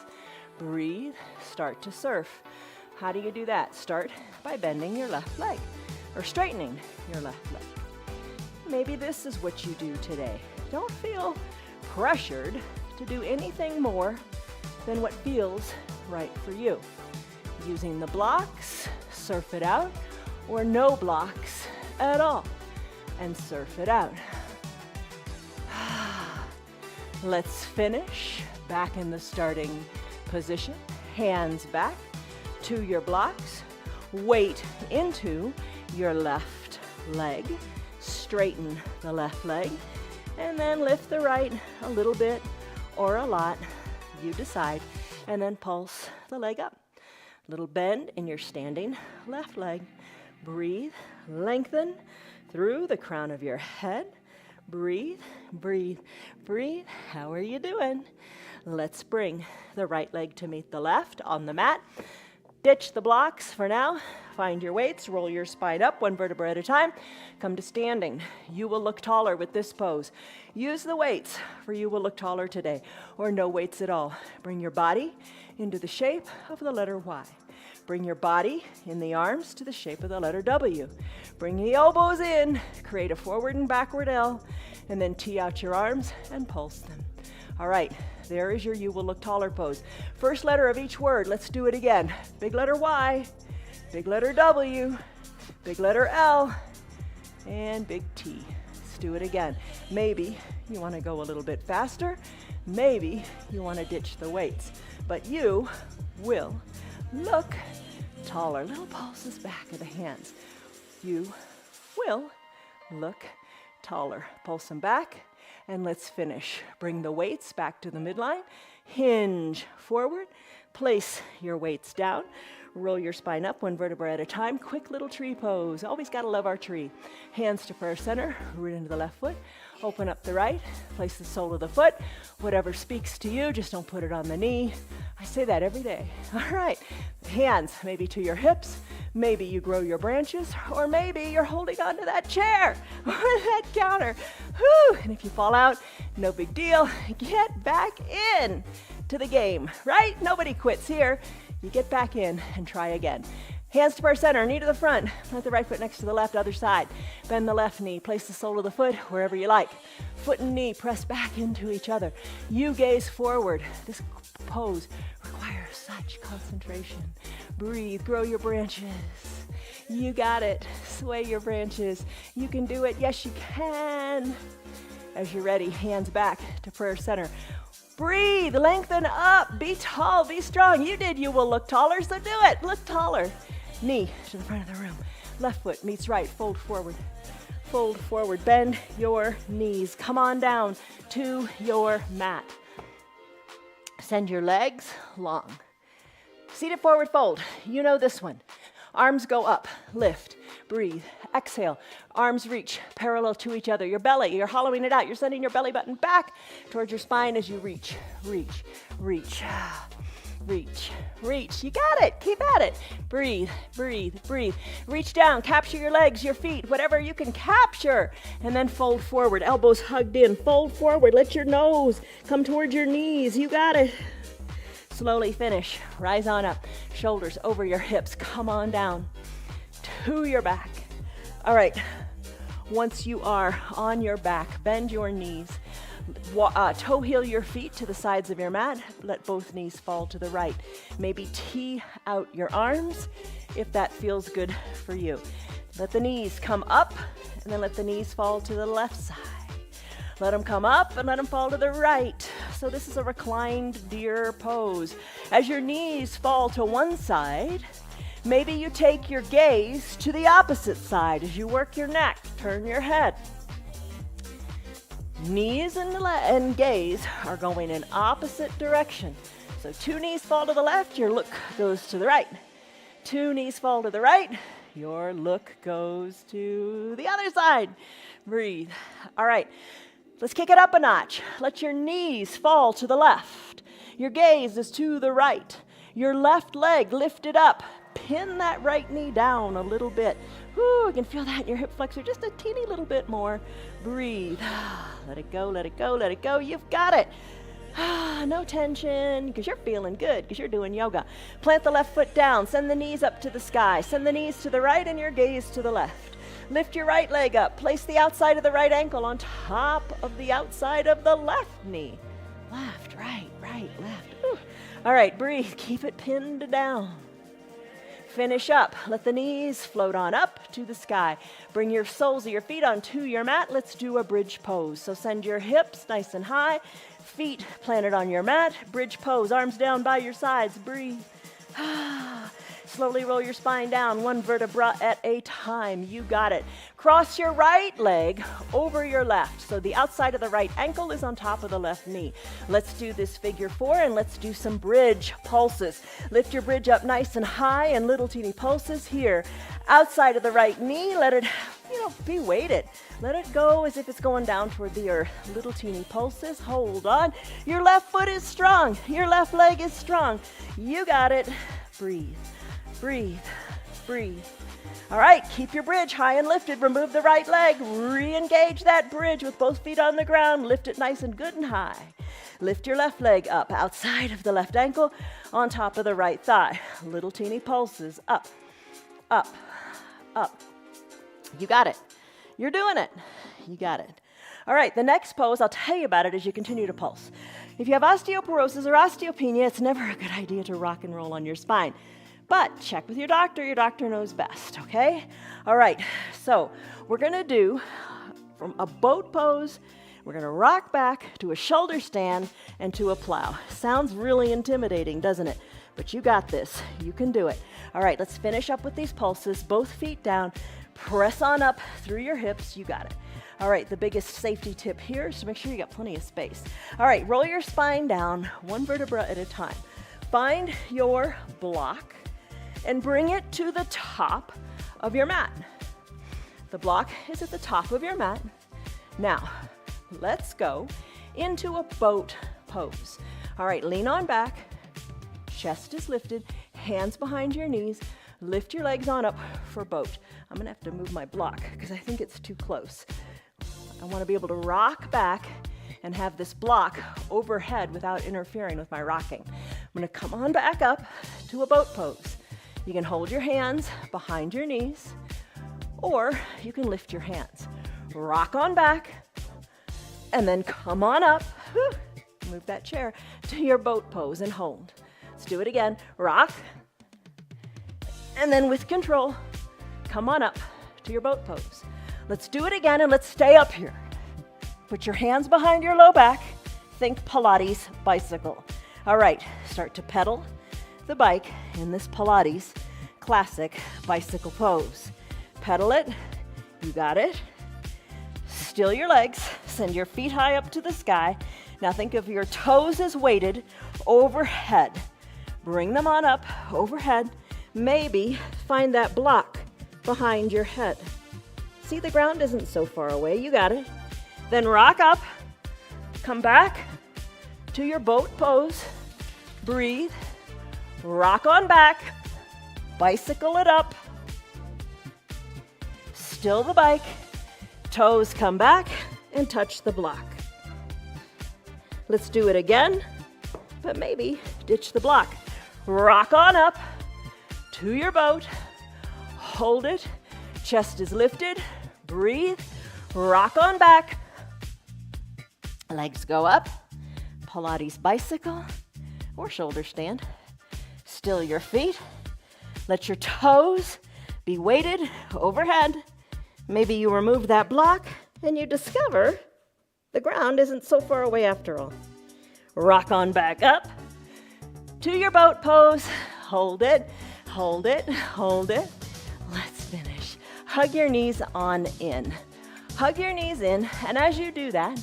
Breathe. Start to surf. How do you do that? Start by bending your left leg or straightening your left leg. Maybe this is what you do today. Don't feel pressured to do anything more than what feels right for you. Using the blocks, surf it out, or no blocks at all, and surf it out. Let's finish back in the starting position. Hands back to your blocks. Weight into your left leg. Straighten the left leg. And then lift the right a little bit or a lot. You decide. And then pulse the leg up. Little bend in your standing left leg. Breathe. Lengthen through the crown of your head. Breathe, breathe, breathe. How are you doing? Let's bring the right leg to meet the left on the mat. Ditch the blocks for now. Find your weights. Roll your spine up one vertebra at a time. Come to standing. You will look taller with this pose. Use the weights for you will look taller today, or no weights at all. Bring your body into the shape of the letter Y. Bring your body in the arms to the shape of the letter W. Bring the elbows in, create a forward and backward L, and then tee out your arms and pulse them. All right, there is your you will look taller pose. First letter of each word, let's do it again. Big letter Y, big letter W, big letter L, and big T. Let's do it again. Maybe you want to go a little bit faster. Maybe you want to ditch the weights, but you will look taller. Little pulses back of the hands. You will look taller. Pulse them back, and let's finish. Bring the weights back to the midline. Hinge forward. Place your weights down. Roll your spine up one vertebra at a time. Quick little tree pose. Always got to love our tree. Hands to prayer center. Root into the left foot. Open up the right. Place the sole of the foot. Whatever speaks to you, just don't put it on the knee. I say that every day. All right. Hands maybe to your hips. Maybe you grow your branches, or maybe you're holding onto that chair or that counter. Whew. And if you fall out, no big deal. Get back in to the game, right? Nobody quits here. You get back in and try again. Hands to prayer center, knee to the front. Plant the right foot next to the left, other side. Bend the left knee. Place the sole of the foot wherever you like. Foot and knee press back into each other. You gaze forward. This pose requires such concentration. Breathe, grow your branches. You got it. Sway your branches. You can do it. Yes, you can. As you're ready, hands back to prayer center. Breathe, lengthen up, be tall, be strong. You did, you will look taller, so do it. Look taller. Knee to the front of the room. Left foot meets right, fold forward. Fold forward, bend your knees. Come on down to your mat. Send your legs long. Seated forward fold. You know this one. Arms go up, lift, breathe, exhale. Arms reach parallel to each other. Your belly, you're hollowing it out. You're sending your belly button back towards your spine as you reach, reach, reach, reach, reach. You got it. Keep at it. Breathe, breathe, breathe. Reach down, capture your legs, your feet, whatever you can capture. And then fold forward, elbows hugged in. Fold forward, let your nose come towards your knees. You got it. Slowly finish. Rise on up. Shoulders over your hips. Come on down to your back. All right. Once you are on your back, bend your knees. Toe heel your feet to the sides of your mat. Let both knees fall to the right. Maybe tee out your arms if that feels good for you. Let the knees come up and then let the knees fall to the left side. Let them come up and let them fall to the right. So this is a reclined deer pose. As your knees fall to one side, maybe you take your gaze to the opposite side as you work your neck. Turn your head. Knees and gaze are going in opposite direction. So 2 knees fall to the left, your look goes to the right. 2 knees fall to the right, your look goes to the other side. Breathe. All right. Let's kick it up a notch. Let your knees fall to the left. Your gaze is to the right. Your left leg lifted up. Pin that right knee down a little bit. Whoo, you can feel that in your hip flexor just a teeny little bit more. Breathe. Let it go, let it go, let it go. You've got it. No tension, because you're feeling good, because you're doing yoga. Plant the left foot down. Send the knees up to the sky. Send the knees to the right and your gaze to the left. Lift your right leg up. Place the outside of the right ankle on top of the outside of the left knee. Left, right, right, left. Ooh. All right, breathe. Keep it pinned down. Finish up. Let the knees float on up to the sky. Bring your soles of your feet onto your mat. Let's do a bridge pose. So send your hips nice and high. Feet planted on your mat. Bridge pose. Arms down by your sides. Breathe. Slowly roll your spine down, 1 vertebra at a time. You got it. Cross your right leg over your left. So the outside of the right ankle is on top of the left knee. Let's do this figure 4 and let's do some bridge pulses. Lift your bridge up nice and high and little teeny pulses here. Outside of the right knee, let it, be weighted. Let it go as if it's going down toward the earth. Little teeny pulses. Hold on. Your left foot is strong. Your left leg is strong. You got it. Breathe. Breathe, breathe. All right, keep your bridge high and lifted. Remove the right leg. Re-engage that bridge with both feet on the ground. Lift it nice and good and high. Lift your left leg up outside of the left ankle on top of the right thigh. Little teeny pulses. Up, up, up. You got it. You're doing it. You got it. All right, the next pose, I'll tell you about it as you continue to pulse. If you have osteoporosis or osteopenia, it's never a good idea to rock and roll on your spine. But check with your doctor knows best, okay? All right, so we're gonna do from a boat pose, we're gonna rock back to a shoulder stand and to a plow. Sounds really intimidating, doesn't it? But you got this, you can do it. All right, let's finish up with these pulses, both feet down, press on up through your hips, you got it. All right, the biggest safety tip here is to make sure you got plenty of space. All right, roll your spine down, 1 vertebra at a time. Find your block and bring it to the top of your mat. The block is at the top of your mat. Now, let's go into a boat pose. All right, lean on back, chest is lifted, hands behind your knees, lift your legs on up for boat. I'm gonna have to move my block because I think it's too close. I wanna be able to rock back and have this block overhead without interfering with my rocking. I'm gonna come on back up to a boat pose. You can hold your hands behind your knees, or you can lift your hands. Rock on back, and then come on up. Whew, move that chair to your boat pose and hold. Let's do it again. Rock, and then with control, come on up to your boat pose. Let's do it again, and let's stay up here. Put your hands behind your low back. Think Pilates bicycle. All right, start to pedal the bike in this Pilates classic bicycle pose. Pedal it, you got it. Still your legs, send your feet high up to the sky. Now think of your toes as weighted overhead. Bring them on up overhead. Maybe find that block behind your head. See, the ground isn't so far away. You got it. Then rock up. Come back to your boat pose. Breathe. Rock on back. Bicycle it up. Still the bike. Toes come back and touch the block. Let's do it again, but maybe ditch the block. Rock on up to your boat. Hold it. Chest is lifted. Breathe. Rock on back. Legs go up. Pilates bicycle or shoulder stand. Still your feet. Let your toes be weighted overhead. Maybe you remove that block and you discover the ground isn't so far away after all. Rock on back up to your boat pose. Hold it, hold it, hold it. Let's finish. Hug your knees on in. Hug your knees in, and as you do that,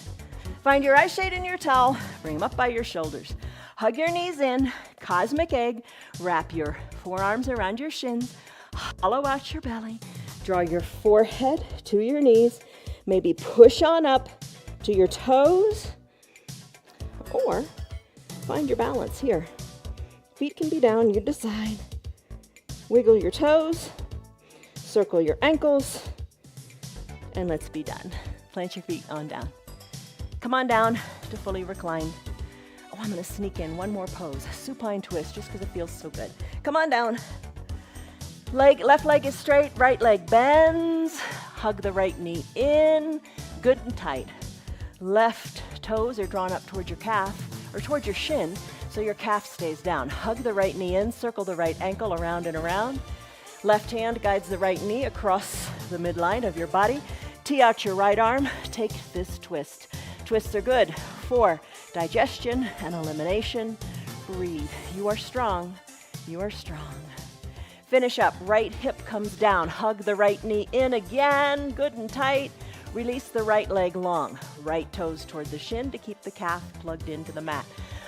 find your eye shade in your towel, bring them up by your shoulders. Hug your knees in, cosmic egg, wrap your forearms around your shins, hollow out your belly, draw your forehead to your knees, maybe push on up to your toes, or find your balance here. Feet can be down, you decide. Wiggle your toes, circle your ankles, and let's be done. Plant your feet on down. Come on down to fully recline. Oh, I'm gonna sneak in one more pose, supine twist, just because it feels so good. Come on down. Left leg is straight, right leg bends. Hug the right knee in, good and tight. Left toes are drawn up towards your calf, or towards your shin, so your calf stays down. Hug the right knee in, circle the right ankle around and around. Left hand guides the right knee across the midline of your body. Tee out your right arm, take this twist. Twists are good for digestion and elimination. Breathe. You are strong. You are strong. Finish up. Right hip comes down. Hug the right knee in again, good and tight. Release the right leg long. Right toes toward the shin to keep the calf plugged into the mat.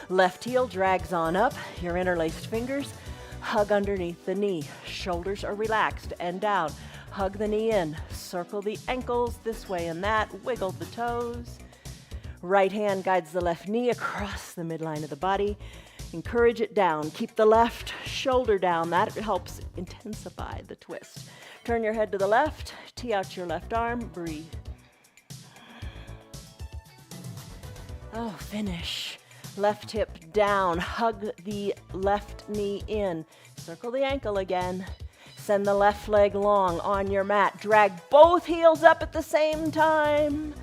Left heel drags on up. Your interlaced fingers hug underneath the knee. Shoulders are relaxed and down. Hug the knee in. Circle the ankles this way and that. Wiggle the toes. Right hand guides the left knee across the midline of the body. Encourage it down. Keep the left shoulder down. That helps intensify the twist. Turn your head to the left. Tee out your left arm. Breathe. Oh, finish. Left hip down. Hug the left knee in. Circle the ankle again. Send the left leg long on your mat. Drag both heels up at the same time.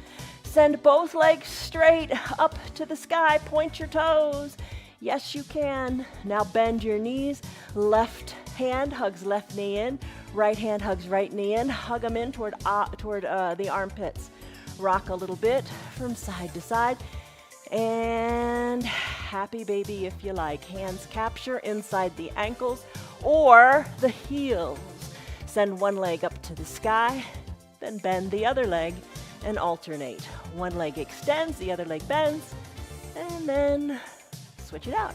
Send both legs straight up to the sky. Point your toes. Yes, you can. Now bend your knees. Left hand hugs left knee in. Right hand hugs right knee in. Hug them in toward the armpits. Rock a little bit from side to side. And happy baby if you like. Hands capture inside the ankles or the heels. Send one leg up to the sky, then bend the other leg and alternate. One leg extends, the other leg bends, and then switch it out.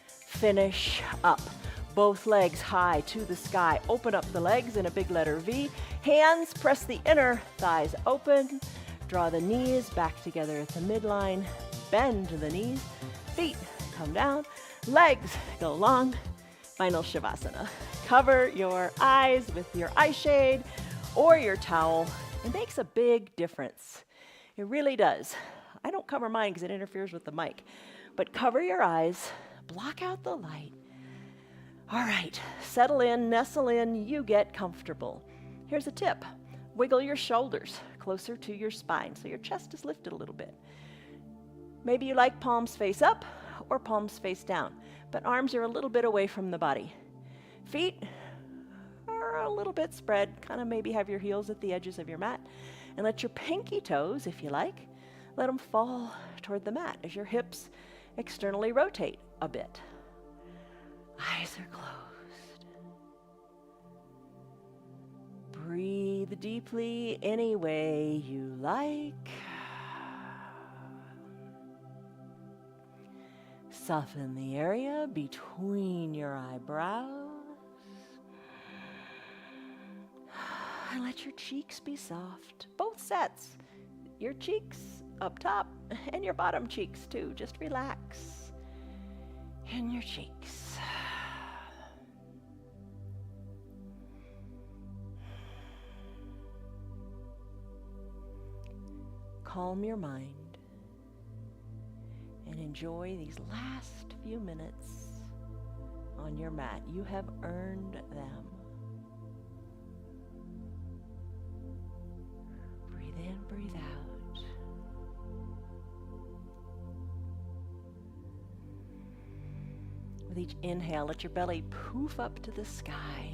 Finish up. Both legs high to the sky. Open up the legs in a big letter V. Hands press the inner thighs open. Draw the knees back together at the midline. Bend the knees. Feet come down. Legs go long. Final Shavasana. Cover your eyes with your eye shade or your towel. It makes a big difference. It really does. I don't cover mine because it interferes with the mic. But cover your eyes. Block out the light. All right, settle in, nestle in, you get comfortable. Here's a tip. Wiggle your shoulders closer to your spine so your chest is lifted a little bit. Maybe you like palms face up or palms face down, but arms are a little bit away from the body. Feet are a little bit spread, kind of maybe have your heels at the edges of your mat, and let your pinky toes, if you like, let them fall toward the mat as your hips externally rotate a bit. Eyes are closed. Breathe deeply any way you like. Soften the area between your eyebrows. And let your cheeks be soft. Both sets. Your cheeks up top and your bottom cheeks too. Just relax in your cheeks. Calm your mind and enjoy these last few minutes on your mat. You have earned them. Breathe in, breathe out. With each inhale, let your belly poof up to the sky.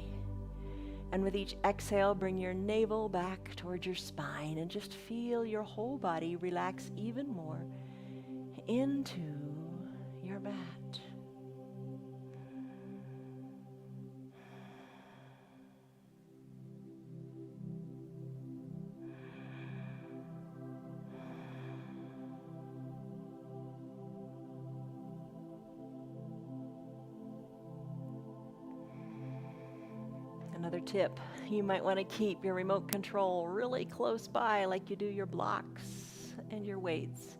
And with each exhale, bring your navel back towards your spine and just feel your whole body relax even more into your mat. Another tip, you might want to keep your remote control really close by like you do your blocks and your weights.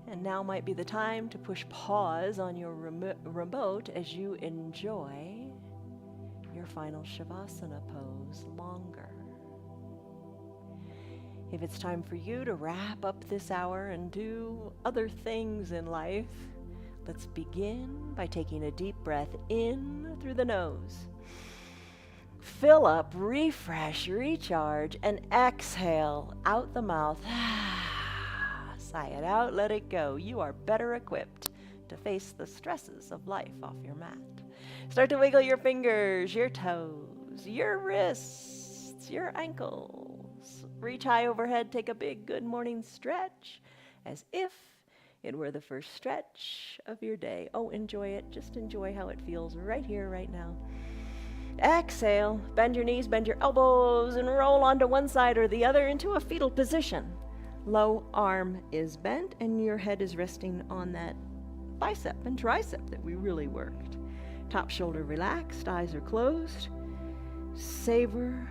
And now might be the time to push pause on your remote as you enjoy your final Shavasana pose longer. If it's time for you to wrap up this hour and do other things in life, let's begin by taking a deep breath in through the nose. Fill up, refresh, recharge, and exhale out the mouth. Sigh it out, let it go. You are better equipped to face the stresses of life off your mat. Start to wiggle your fingers, your toes, your wrists, your ankles. Reach high overhead, take a big good morning stretch as if it were the first stretch of your day. Oh, enjoy it. Just enjoy how it feels right here, right now. Exhale, bend your knees, bend your elbows, and roll onto one side or the other into a fetal position. Low arm is bent and your head is resting on that bicep and tricep that we really worked. Top shoulder relaxed, eyes are closed. Savor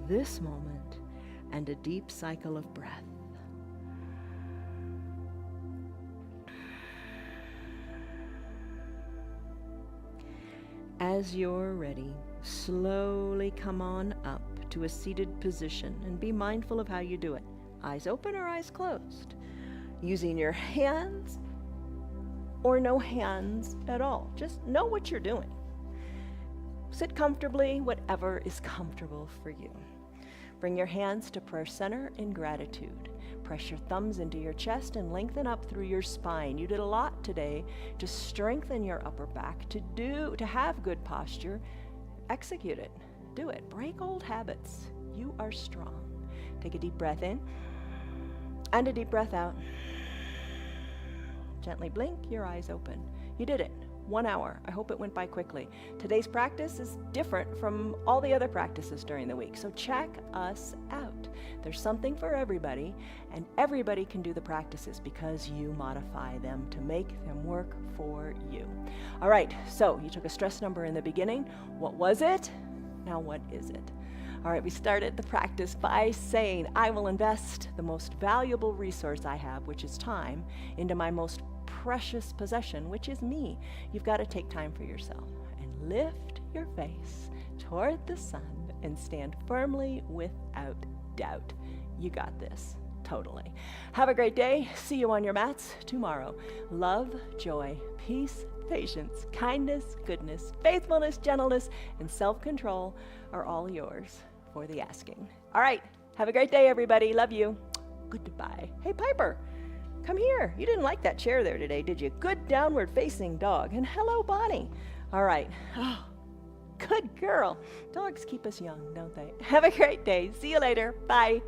this moment and a deep cycle of breath. As you're ready, slowly come on up to a seated position and be mindful of how you do it. Eyes open or eyes closed. Using your hands or no hands at all. Just know what you're doing. Sit comfortably, whatever is comfortable for you. Bring your hands to prayer center in gratitude. Press your thumbs into your chest and lengthen up through your spine. You did a lot today to strengthen your upper back, to have good posture. Execute it. Do it. Break old habits. You are strong. Take a deep breath in and a deep breath out. Gently blink, your eyes open. You did it. 1 hour. I hope it went by quickly. Today's practice is different from all the other practices during the week, so check us out. There's something for everybody, and everybody can do the practices because you modify them to make them work for you. All right, so you took a stress number in the beginning. What was it? Now what is it? All right, we started the practice by saying, I will invest the most valuable resource I have, which is time, into my most precious possession, which is me. You've got to take time for yourself and lift your face toward the sun and stand firmly without doubt. You got this, totally. Have a great day. See you on your mats tomorrow. Love, joy, peace, patience, kindness, goodness, faithfulness, gentleness, and self-control are all yours for the asking. All right, have a great day, everybody. Love you. Goodbye. Hey, Piper. Come here. You didn't like that chair there today, did you? Good downward facing dog. And hello, Bonnie. All right. Oh, good girl. Dogs keep us young, don't they? Have a great day. See you later. Bye.